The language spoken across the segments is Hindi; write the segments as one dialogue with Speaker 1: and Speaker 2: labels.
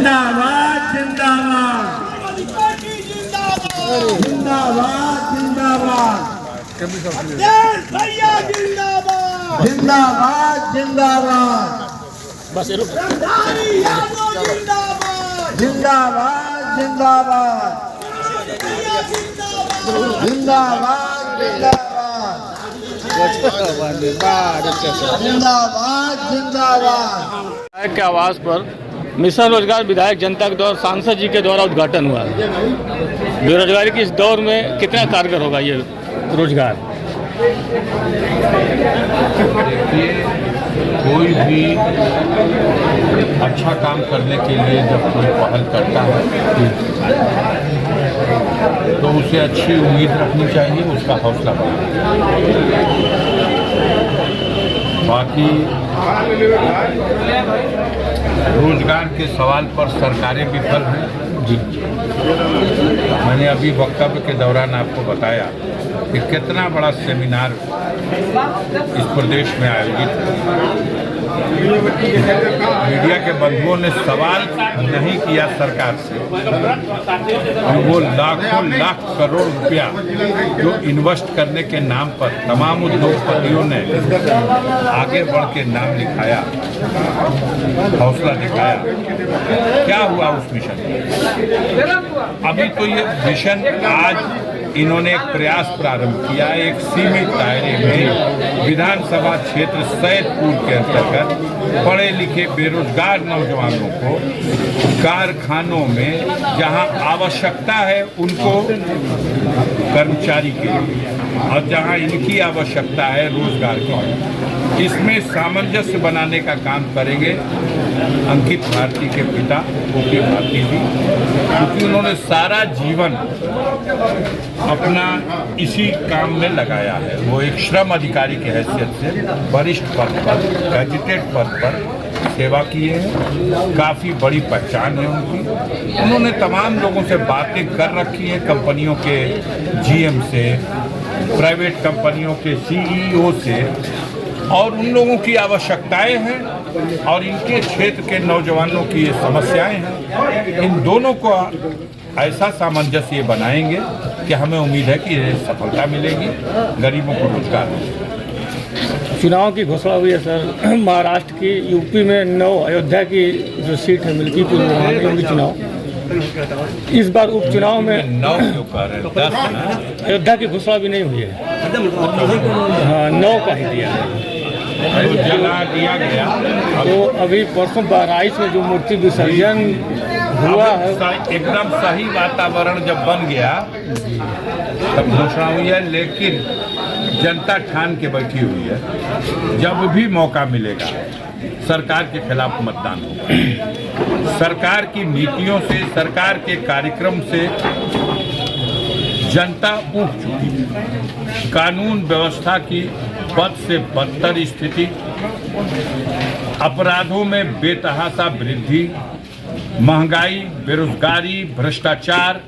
Speaker 1: जिंदाबाद जिंदाबाद जिंदाबाद जिंदाबाद
Speaker 2: भैया जिंदाबाद
Speaker 1: जिंदाबाद जिंदाबाद
Speaker 2: प्रधानी यादव जिंदाबाद
Speaker 1: जिंदाबाद जिंदाबाद
Speaker 2: भैया जिंदाबाद
Speaker 1: जिंदाबाद जिंदाबाद जिंदाबाद
Speaker 3: विधायक के आवास पर मिशन रोजगार विधायक जनता के द्वारा सांसद जी के द्वारा उद्घाटन हुआ। बेरोजगारी के इस दौर में कितना कारगर होगा ये रोजगार?
Speaker 4: कोई भी अच्छा काम करने के लिए जब कोई पहल करता है तो उसे अच्छी उम्मीद रखनी चाहिए, उसका हौसला बढ़ाना। बाकी रोजगार के सवाल पर सरकारें विफल हैं। जी, मैंने अभी वक्तव्य के दौरान आपको बताया कि कितना बड़ा सेमिनार इस प्रदेश में आयोजित है। मीडिया के बंधुओं ने सवाल नहीं किया सरकार से, वो लाखों लाख करोड़ रुपया जो इन्वेस्ट करने के नाम पर तमाम उद्योगपतियों ने आगे बढ़ के नाम लिखाया, हौसला दिखाया। क्या हुआ उस मिशन में? अभी तो ये मिशन आज इन्होंने एक प्रयास प्रारंभ किया, एक सीमित दायरे में विधानसभा क्षेत्र सैदपुर के अंतर्गत पढ़े लिखे बेरोजगार नौजवानों को कारखानों में जहां आवश्यकता है उनको कर्मचारी के और जहां इनकी आवश्यकता है रोजगार की, इसमें सामंजस्य बनाने का काम करेंगे अंकित भारती के पिता ओपी भारती जी, क्योंकि उन्होंने सारा जीवन अपना इसी काम में लगाया है। वो एक श्रम अधिकारी की हैसियत से वरिष्ठ पद पर, गैजेटेड पद पर सेवा किए हैं। काफ़ी बड़ी पहचान है उनकी। उन्होंने तमाम लोगों से बातें कर रखी हैं, कंपनियों के जीएम से, प्राइवेट कंपनियों के सीईओ से, और उन लोगों की आवश्यकताएं हैं और इनके क्षेत्र के नौजवानों की ये समस्याएं हैं। इन दोनों को ऐसा सामंजस्य बनाएंगे कि हमें उम्मीद है कि सफलता मिलेगी, गरीबों को रोजगार मिलेगा।
Speaker 3: चुनाव की घोषणा हुई है सर महाराष्ट्र की, यूपी में 9, अयोध्या की जो सीट है मिल्कीपुर में होंगे चुनाव। इस बार उपचुनाव में
Speaker 4: 9 क्यों कह रहे हैं? 10 ना?
Speaker 3: अयोध्या की घोषणा भी नहीं हुई है। हाँ, 9 का ही दिया है।
Speaker 4: अयोध्या दिया गया
Speaker 3: तो अभी परसों बहराइच में जो मूर्ति विसर्जन हुआ है,
Speaker 4: एकदम सही वातावरण जब बन गया तब घोषणा हुई है, लेकिन जनता ठान के बैठी हुई है जब भी मौका मिलेगा सरकार के खिलाफ मतदान होगा। सरकार की नीतियों से, सरकार के कार्यक्रम से जनता ऊब चुकी है। कानून व्यवस्था की बद से बदतर स्थिति, अपराधों में बेतहाशा वृद्धि, महंगाई, बेरोजगारी, भ्रष्टाचार,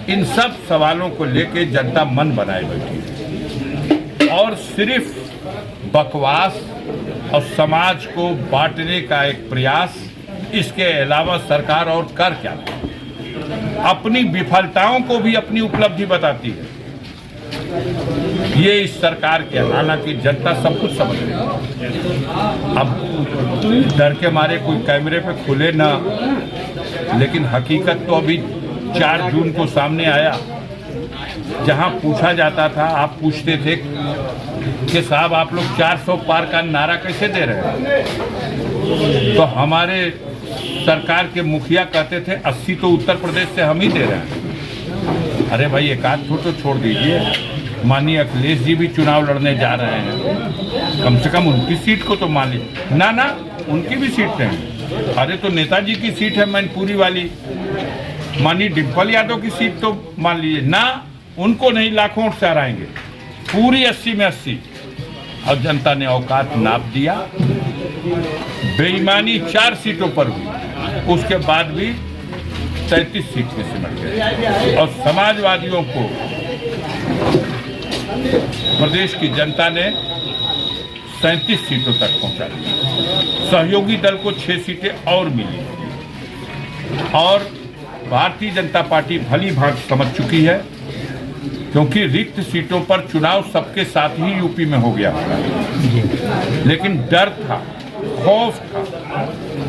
Speaker 4: इन सब सवालों को लेकर जनता मन बनाए बैठी है और सिर्फ बकवास और समाज को बांटने का एक प्रयास, इसके अलावा सरकार और कर क्या? अपनी विफलताओं को भी अपनी उपलब्धि बताती है। ये इस सरकार के, हालांकि जनता सब कुछ समझ रही है। अब डर के मारे कोई कैमरे पे खुले ना, लेकिन हकीकत तो अभी 4 जून को सामने आया। जहां पूछा जाता था, आप पूछते थे कि साहब आप लोग 400 पार का नारा कैसे दे रहे हैं, तो हमारे सरकार के मुखिया कहते थे 80 तो उत्तर प्रदेश से हम ही दे रहे हैं। अरे भाई, एक आध तो छोड़ दीजिए। माननीय अखिलेश जी भी चुनाव लड़ने जा रहे हैं, कम से कम उनकी सीट को तो मान लीजिए। ना ना, उनकी भी सीट नहीं। अरे तो नेताजी की सीट है मैनपुरी वाली, माननीय डिम्पल यादव की सीट तो मान लीजिए ना, उनको नहीं, लाखों वोट से हराएंगे। पूरी 80 में 80। और जनता ने औकात नाप दिया। बेईमानी 4 सीटों पर हुई, उसके बाद भी 33 सीट में सिमट गए और समाजवादियों को प्रदेश की जनता ने 37 सीटों तक पहुंचा दिया। सहयोगी दल को 6 सीटें और मिली। और भारतीय जनता पार्टी भली भांति समझ चुकी है, क्योंकि रिक्त सीटों पर चुनाव सबके साथ ही यूपी में हो गया, लेकिन डर था, खौफ था,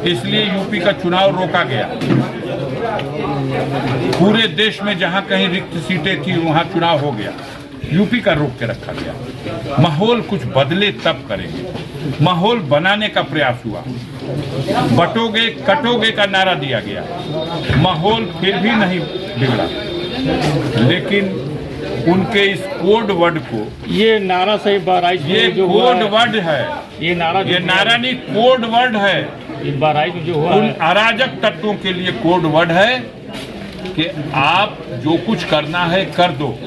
Speaker 4: इसलिए यूपी का चुनाव रोका गया। पूरे देश में जहां कहीं रिक्त सीटें थी वहां चुनाव हो गया, यूपी का रोक के रखा गया। माहौल कुछ बदले तब करेंगे। माहौल बनाने का प्रयास हुआ, बटोगे कटोगे का नारा दिया गया, माहौल फिर भी नहीं बिगड़ा, लेकिन उनके इस कोड वर्ड को,
Speaker 3: ये नारा सही बहराइच में
Speaker 4: ये
Speaker 3: जो हुआ
Speaker 4: कोड वर्ड है,
Speaker 3: ये
Speaker 4: नारा नहीं, कोड वर्ड है।
Speaker 3: बहराइच में जो हुआ
Speaker 4: उन
Speaker 3: है,
Speaker 4: अराजक तत्वों के लिए कोड वर्ड है कि आप जो कुछ करना है कर दो।